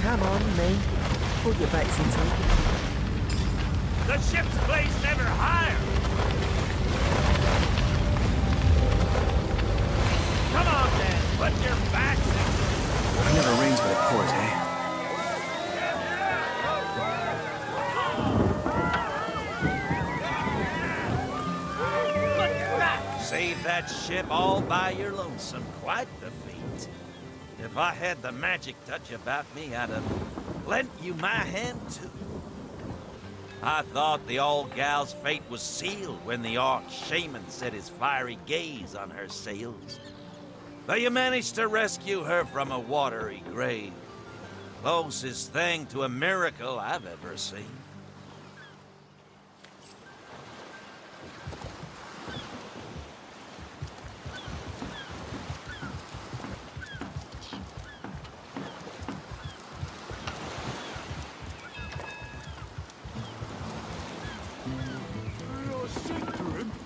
Come on, me. Put your backs into it. The ship's blazed ever higher! Come on, then, put your backs in. It never rains but it pours, eh? Save that ship all by your lonesome. Quite the feat. If I had the magic touch about me, I'd have lent you my hand, too. I thought the old gal's fate was sealed when the orc shaman set his fiery gaze on her sails. But you managed to rescue her from a watery grave. Closest thing to a miracle I've ever seen.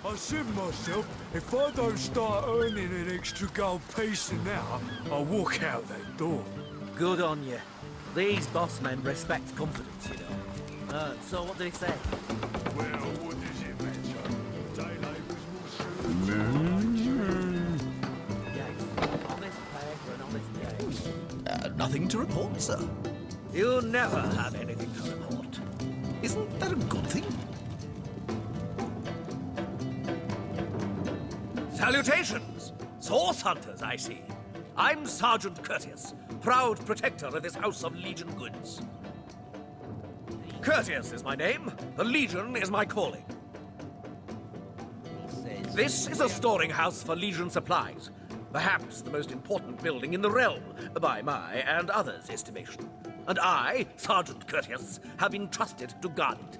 I said to myself, if I don't start earning an extra gold piece an hour, I'll walk out that door. Good on you. These boss men respect confidence, you know. So what did he say? Well, what does it matter? Day labour's more certain. Yes, honest pay for an honest day. Nothing to report, sir. You never have anything to report. Isn't that a good thing? Salutations! Source hunters, I see. I'm Sergeant Courteous, proud protector of this house of Legion goods. Courteous is my name. The Legion is my calling. This is a storing house for Legion supplies. Perhaps the most important building in the realm, by my and others' estimation. And I, Sergeant Courteous, have been trusted to guard it.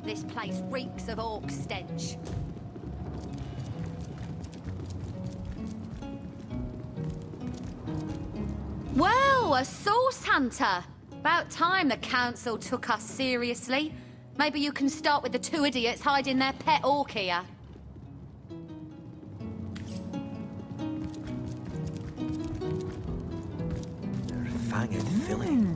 This place reeks of orc stench. Well, a source hunter. About time the council took us seriously. Maybe you can start with the two idiots hiding their pet orc here. They're fanged filly.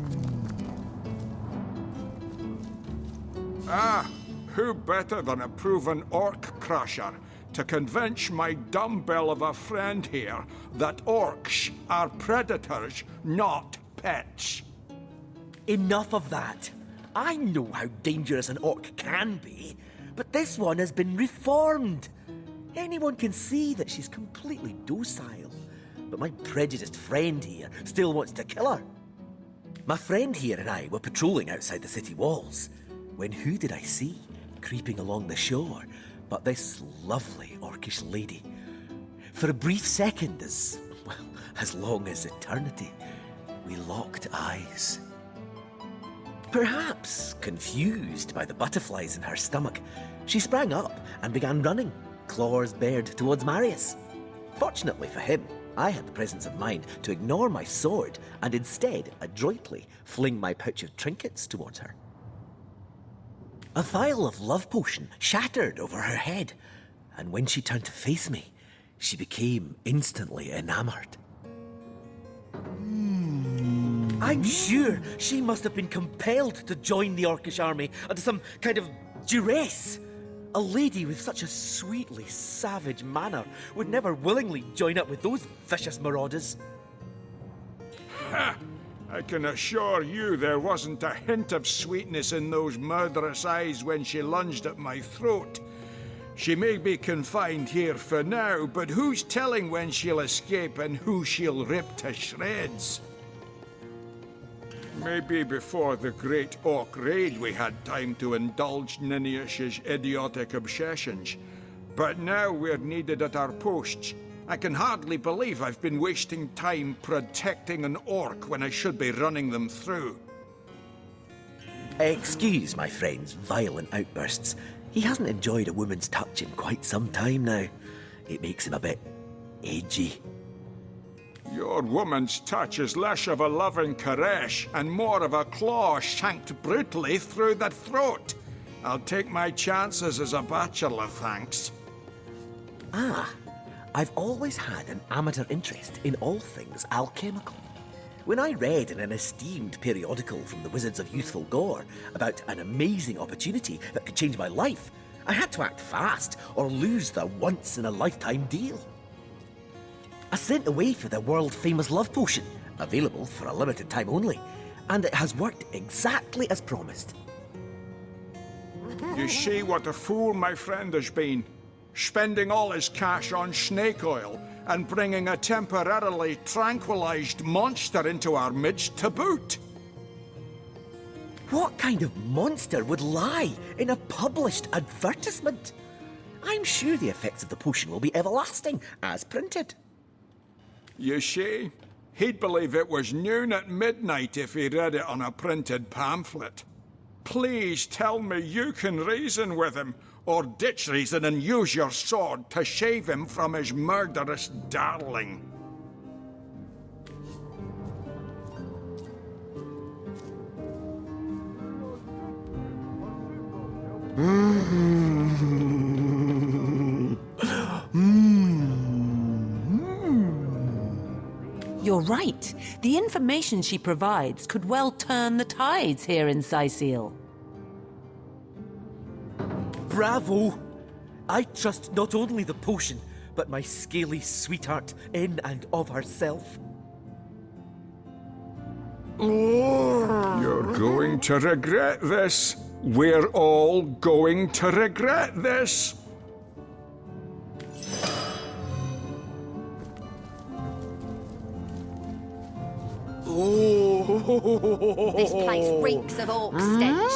Ah, who better than a proven orc crusher to convince my dumbbell of a friend here that orcs are predators, not pets? Enough of that. I know how dangerous an orc can be, but this one has been reformed. Anyone can see that she's completely docile. But my prejudiced friend here still wants to kill her. My friend here and I were patrolling outside the city walls, when who did I see creeping along the shore but this lovely orcish lady? For a brief second, as long as eternity, we locked eyes. Perhaps confused by the butterflies in her stomach, she sprang up and began running, claws bared towards Marius. Fortunately for him, I had the presence of mind to ignore my sword and instead adroitly fling my pouch of trinkets towards her. A vial of love potion shattered over her head, and when she turned to face me, she became instantly enamored. I'm sure she must have been compelled to join the Orcish army under some kind of duress. A lady with such a sweetly savage manner would never willingly join up with those vicious marauders. Ha! I can assure you there wasn't a hint of sweetness in those murderous eyes when she lunged at my throat. She may be confined here for now, but who's telling when she'll escape and who she'll rip to shreds? Maybe before the Great Orc Raid we had time to indulge Niniush's idiotic obsessions. But now we're needed at our posts. I can hardly believe I've been wasting time protecting an orc when I should be running them through. Excuse my friend's violent outbursts. He hasn't enjoyed a woman's touch in quite some time now. It makes him a bit edgy. Your woman's touch is less of a loving caress and more of a claw shanked brutally through the throat. I'll take my chances as a bachelor, thanks. Ah, I've always had an amateur interest in all things alchemical. When I read in an esteemed periodical from the Wizards of Youthful Gore about an amazing opportunity that could change my life, I had to act fast or lose the once-in-a-lifetime deal. I sent away for the world-famous love potion, available for a limited time only, and it has worked exactly as promised. You see what a fool my friend has been, spending all his cash on snake oil and bringing a temporarily tranquilized monster into our midst to boot. What kind of monster would lie in a published advertisement? I'm sure the effects of the potion will be everlasting, as printed. You see, he'd believe it was noon at midnight if he read it on a printed pamphlet. Please tell me you can reason with him, or ditch reason and use your sword to shave him from his murderous darling. You're right. The information she provides could well turn the tides here in Sicile. Bravo! I trust not only the potion, but my scaly sweetheart in and of herself. You're going to regret this. We're all going to regret this. This place reeks of orc stench.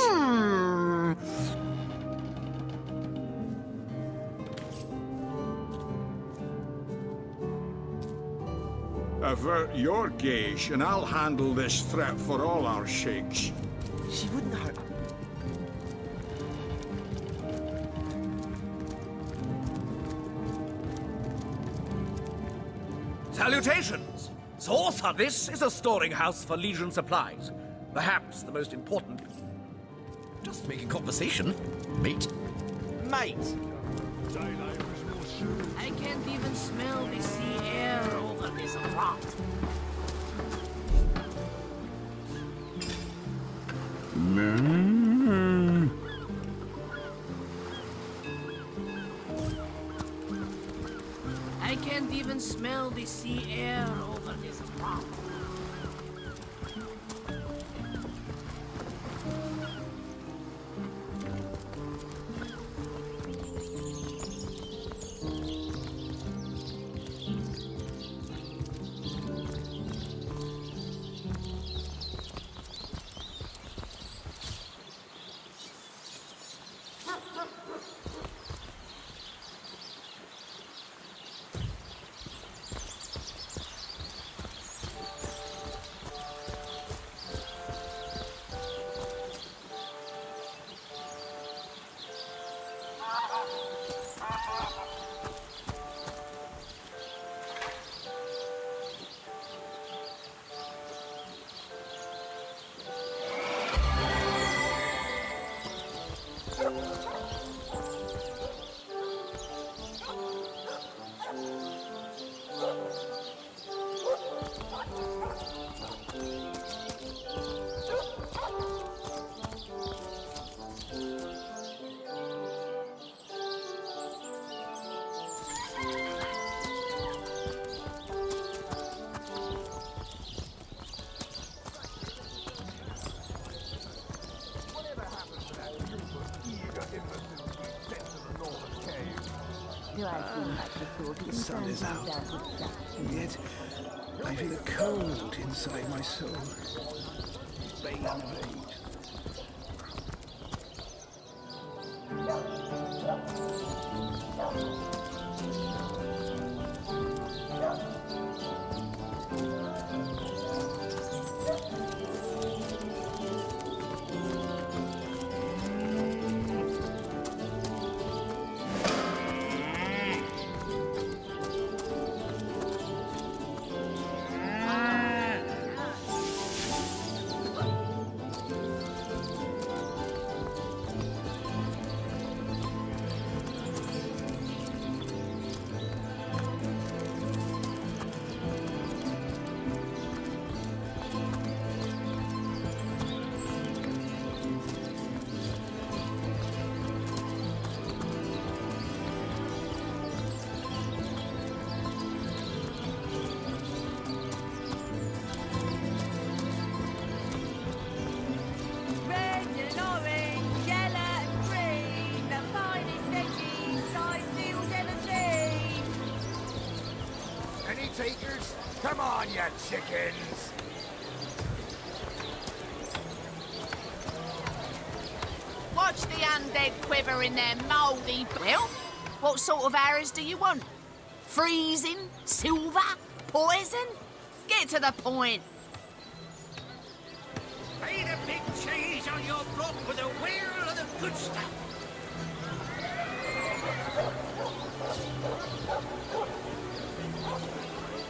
Avert your gaze, and I'll handle this threat for all our sheiks. She wouldn't hurt. Salutations! Sorcerer, this is a storing house for Legion supplies. Perhaps the most important... Just making conversation, mate. Mate, I can't even smell the sea air over this rot. I can't even smell the sea air over this rot. The sun is out, yet I feel a cold inside my soul. Bane of age. Come on, you chickens! Watch the undead quiver in their mouldy... Well, what sort of arrows do you want? Freezing? Silver? Poison? Get to the point. Lay the big cheese on your block with a wheel of the good stuff.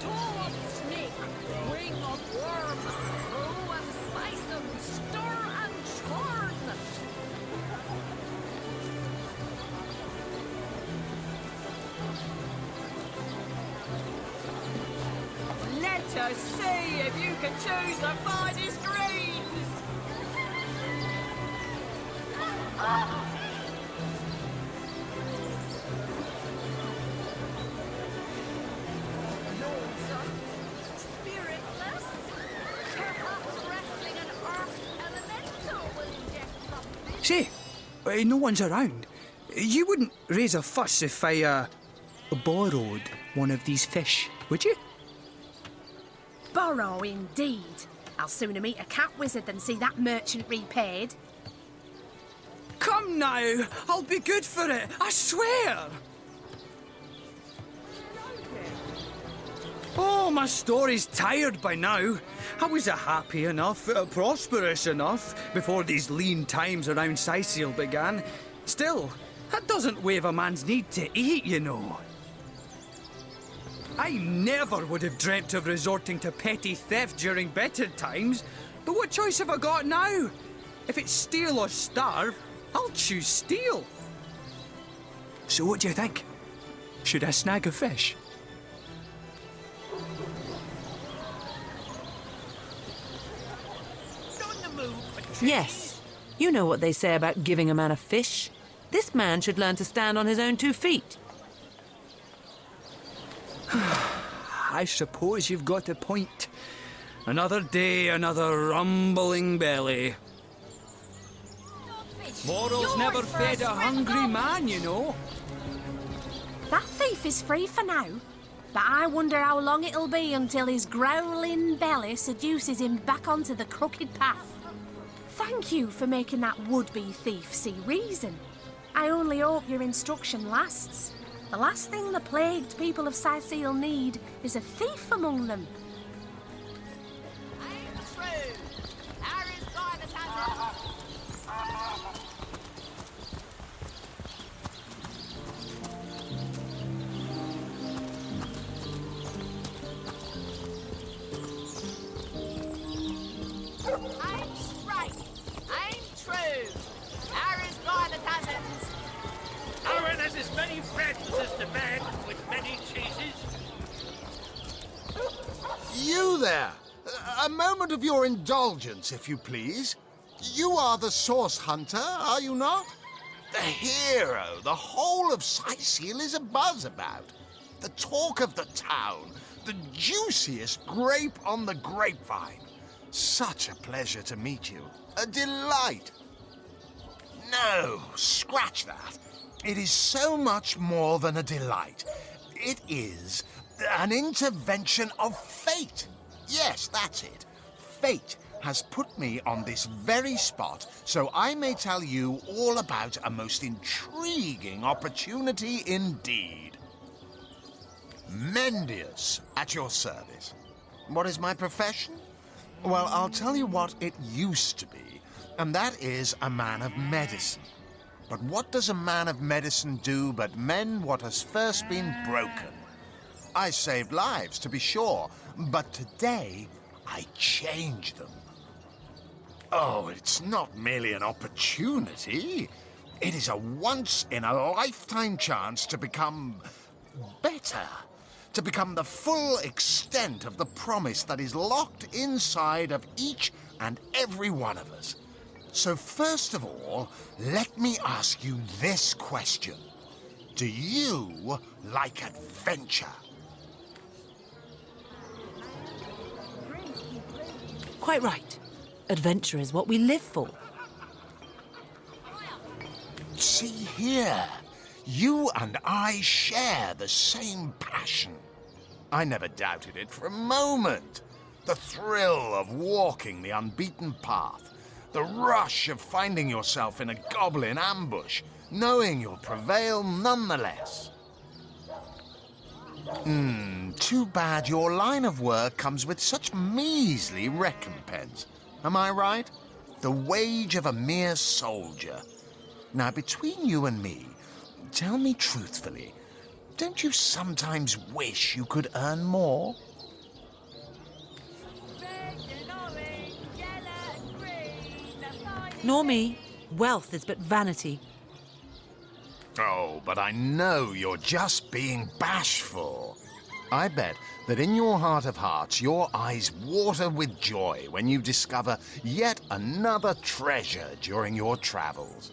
Door of snake, wing of worm, brew and spice them, stir and churn. Let us see if you can choose the finest greens. Spiritless? Perhaps wrestling an earth elemental will inject something. Say, no one's around. You wouldn't raise a fuss if I, borrowed one of these fish, would you? Borrow indeed. I'll sooner meet a cat wizard than see that merchant repaid. Come now, I'll be good for it, I swear! Oh, my story's tired by now. I was happy enough, prosperous enough, before these lean times around Sicil began. Still, that doesn't waive a man's need to eat, you know. I never would have dreamt of resorting to petty theft during better times, but what choice have I got now? If it's steal or starve, I'll choose steal. So what do you think? Should I snag a fish? Yes. You know what they say about giving a man a fish. This man should learn to stand on his own 2 feet. I suppose you've got a point. Another day, another rumbling belly. Morals never fed a hungry man, you know. That thief is free for now, but I wonder how long it'll be until his growling belly seduces him back onto the crooked path. Thank you for making that would-be thief see reason. I only hope your instruction lasts. The last thing the plagued people of Sicil need is a thief among them. I'm straight. I'm true. Arrows by the dozens. Oh, and there's as many friends as the man with many cheeses. You there! A moment of your indulgence, if you please. You are the source hunter, are you not? The hero the whole of Sicil is abuzz about. The talk of the town. The juiciest grape on the grapevine. Such a pleasure to meet you. A delight. No, scratch that. It is so much more than a delight. It is an intervention of fate. Yes, that's it. Fate has put me on this very spot so I may tell you all about a most intriguing opportunity indeed. Mendius, at your service. What is my profession? Well, I'll tell you what it used to be, and that is a man of medicine. But what does a man of medicine do but mend what has first been broken? I saved lives, to be sure, but today I change them. Oh, it's not merely an opportunity. It is a once-in-a-lifetime chance to become better. To become the full extent of the promise that is locked inside of each and every one of us. So first of all, let me ask you this question. Do you like adventure? Quite right. Adventure is what we live for. See here. You and I share the same passion. I never doubted it for a moment. The thrill of walking the unbeaten path, the rush of finding yourself in a goblin ambush, knowing you'll prevail nonetheless. Too bad your line of work comes with such measly recompense. Am I right? The wage of a mere soldier. Now, between you and me, tell me truthfully, don't you sometimes wish you could earn more? Nor me. Wealth is but vanity. Oh, but I know you're just being bashful. I bet that in your heart of hearts, your eyes water with joy when you discover yet another treasure during your travels.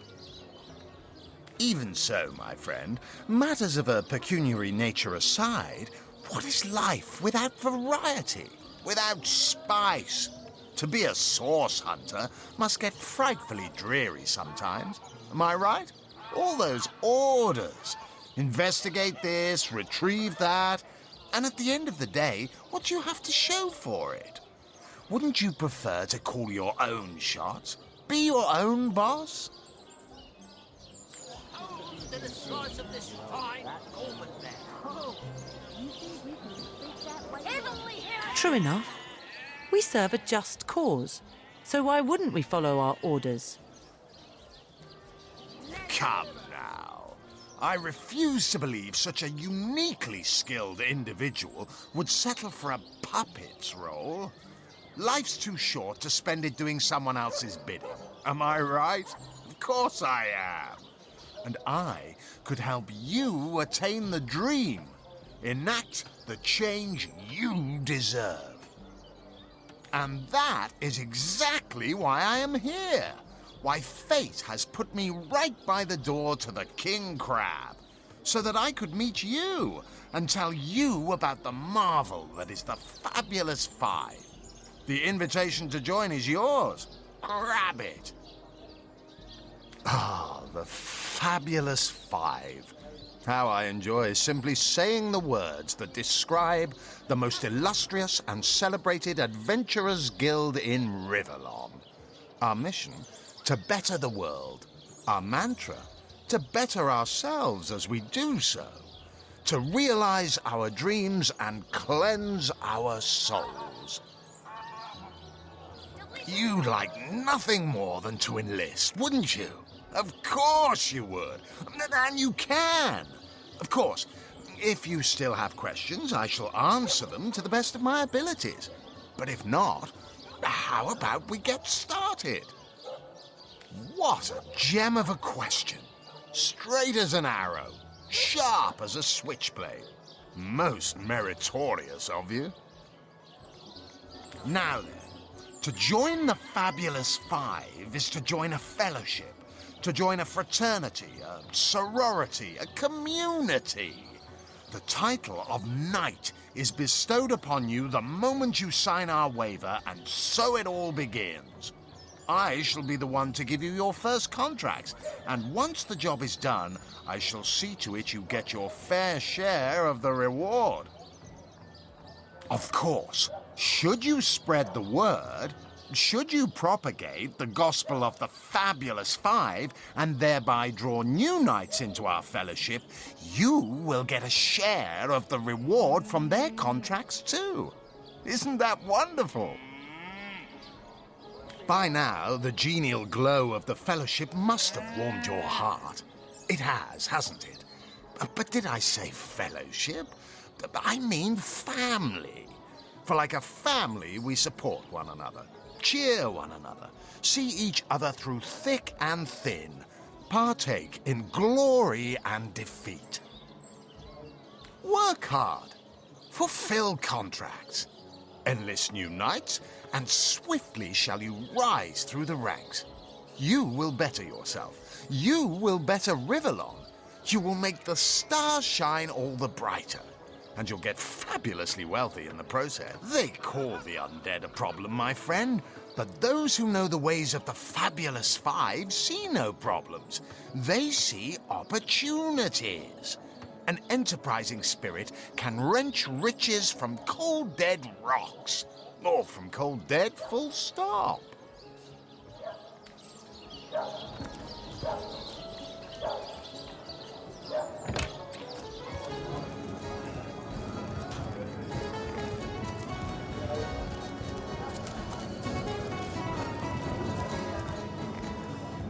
Even so, my friend, matters of a pecuniary nature aside, what is life without variety, without spice? To be a source hunter must get frightfully dreary sometimes. Am I right? All those orders. Investigate this, retrieve that, and at the end of the day, what do you have to show for it? Wouldn't you prefer to call your own shots? Be your own boss? To the source of this fine golden bell. True enough. We serve a just cause, so why wouldn't we follow our orders? Come now. I refuse to believe such a uniquely skilled individual would settle for a puppet's role. Life's too short to spend it doing someone else's bidding. Am I right? Of course I am. And I could help you attain the dream, enact the change you deserve. And that is exactly why I am here. Why fate has put me right by the door to the King Crab, so that I could meet you and tell you about the marvel that is the Fabulous Five. The invitation to join is yours. Grab it. Ah, the Fabulous Five. How I enjoy simply saying the words that describe the most illustrious and celebrated adventurers' guild in Riverlon. Our mission, to better the world. Our mantra, to better ourselves as we do so. To realize our dreams and cleanse our souls. You'd like nothing more than to enlist, wouldn't you? Of course you would. And you can. Of course, if you still have questions, I shall answer them to the best of my abilities. But if not, how about we get started? What a gem of a question. Straight as an arrow, sharp as a switchblade. Most meritorious of you. Now then, to join the Fabulous Five is to join a fellowship. To join a fraternity, a sorority, a community. The title of Knight is bestowed upon you the moment you sign our waiver, and so it all begins. I shall be the one to give you your first contracts, and once the job is done, I shall see to it you get your fair share of the reward. Of course, should you spread the word, should you propagate the gospel of the Fabulous Five and thereby draw new knights into our fellowship, you will get a share of the reward from their contracts too. Isn't that wonderful? By now, the genial glow of the fellowship must have warmed your heart. It has, hasn't it? But did I say fellowship? I mean family. For like a family, we support one another. Cheer one another, see each other through thick and thin, partake in glory and defeat. Work hard, fulfill contracts, enlist new knights, and swiftly shall you rise through the ranks. You will better yourself. You will better Riverlon. You will make the stars shine all the brighter. And you'll get fabulously wealthy in the process. They call the undead a problem, my friend, but those who know the ways of the Fabulous Five see no problems. They see opportunities. An enterprising spirit can wrench riches from cold dead rocks. Or from cold dead, full stop.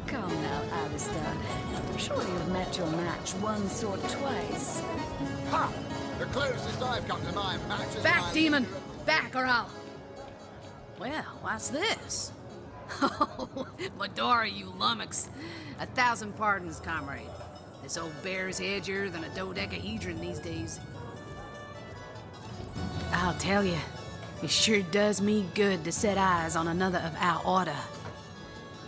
Come now, Alistair. Surely you've met your match once or twice. Ha! The closest I've come to my match is Back, my... demon! Back, or I'll... Well, what's this? Oh, Medora, you lummox. 1,000 pardons, comrade. This old bear's edgier than a dodecahedron these days. I'll tell you, it sure does me good to set eyes on another of our order.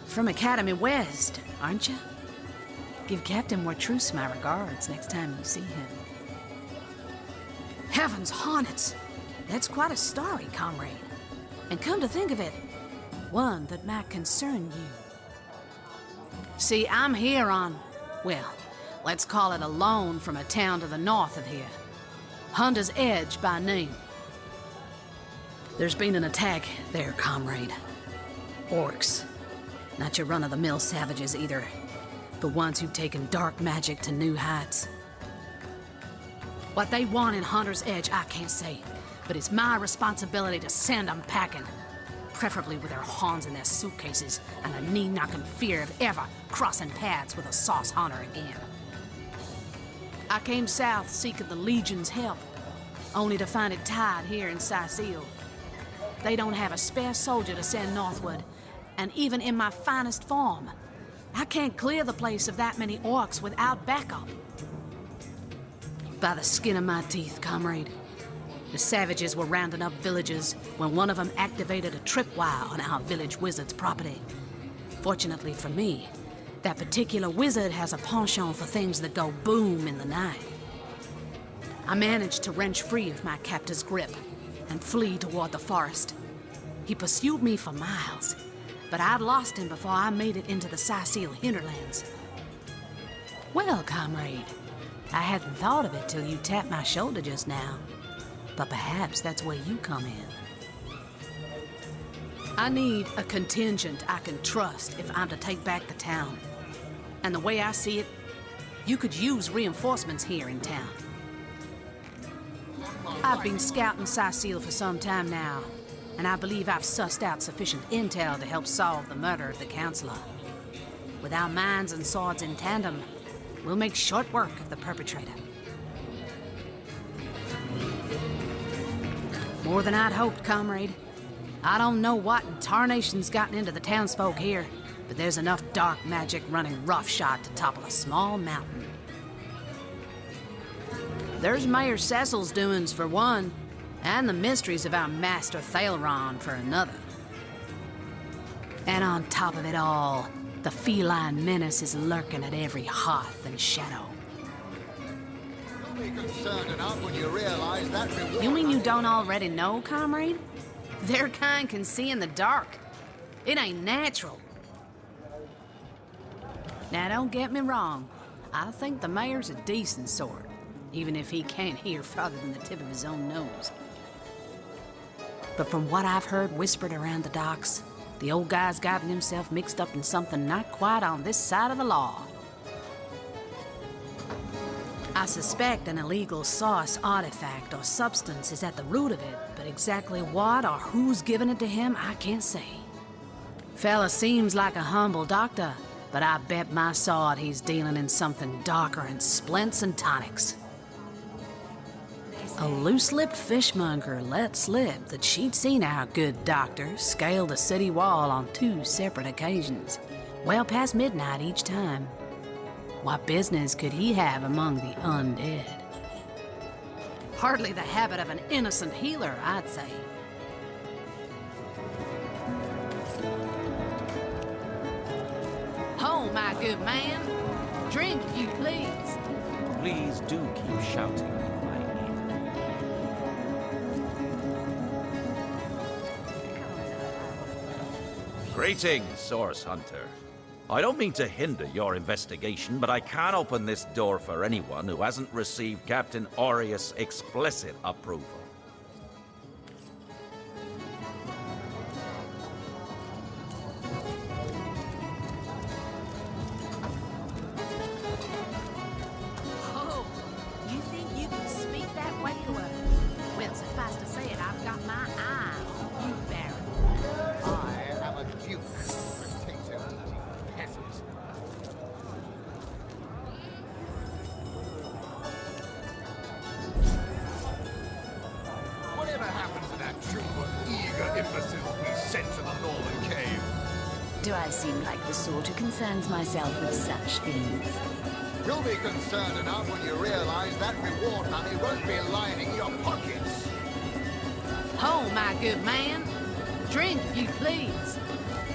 From Academy West, aren't you? Give Captain Wartruce my regards next time you see him. Heavens hornets! That's quite a story, comrade. And come to think of it, one that might concern you. See, I'm here on, well, let's call it a loan from a town to the north of here. Hunter's Edge by name. There's been an attack there, comrade. Orcs. Not your run-of-the-mill savages either. The ones who've taken dark magic to new heights. What they want in Hunter's Edge, I can't say. But it's my responsibility to send them packing. Preferably with their horns in their suitcases and a knee-knocking fear of ever crossing paths with a sauce hunter again. I came south seeking the Legion's help, only to find it tied here in Saisile. They don't have a spare soldier to send northward, and even in my finest form, I can't clear the place of that many orcs without backup. By the skin of my teeth, comrade. The savages were rounding up villagers when one of them activated a tripwire on our village wizard's property. Fortunately for me, that particular wizard has a penchant for things that go boom in the night. I managed to wrench free of my captor's grip and flee toward the forest. He pursued me for miles, but I'd lost him before I made it into the Saisile hinterlands. Well, comrade, I hadn't thought of it till you tapped my shoulder just now. But perhaps that's where you come in. I need a contingent I can trust if I'm to take back the town. And the way I see it, you could use reinforcements here in town. I've been scouting Saisile for some time now, and I believe I've sussed out sufficient intel to help solve the murder of the Counselor. With our minds and swords in tandem, we'll make short work of the perpetrator. More than I'd hoped, comrade. I don't know what in tarnation's gotten into the townsfolk here, but there's enough dark magic running roughshod to topple a small mountain. There's Mayor Cecil's doings for one, and the mysteries of our master Thalron for another. And on top of it all, the feline menace is lurking at every hearth and shadow. You'll be concerned enough when you realize that reward... You mean you don't already know, comrade? Their kind can see in the dark. It ain't natural. Now, don't get me wrong. I think the mayor's a decent sort, even if he can't hear farther than the tip of his own nose. But from what I've heard whispered around the docks, the old guy's gotten himself mixed up in something not quite on this side of the law. I suspect an illegal source, artifact, or substance is at the root of it, but exactly what or who's given it to him, I can't say. Fella seems like a humble doctor, but I bet my sword he's dealing in something darker than splints and tonics. A loose-lipped fishmonger let slip that she'd seen our good doctor scale the city wall on 2 separate occasions, well past midnight each time. What business could he have among the undead? Hardly the habit of an innocent healer, I'd say. Ho, my good man. Drink, if you please. Please do keep shouting in my ear. Greetings, Source Hunter. I don't mean to hinder your investigation, but I can't open this door for anyone who hasn't received Captain Aureus' explicit approval. Oh, you think you can speak that way to her? Well, suffice to say it, I've got my eye on you, Baron. I am a duke. Potato-eating peasant. Whatever happened to that troop of eager imbeciles we sent to the northern cave? Do I seem like the sort who concerns myself with such things? You'll be concerned enough when you realize that reward money won't be lining your pockets. Oh, my good man. Drink, if you please.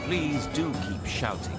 Please do keep shouting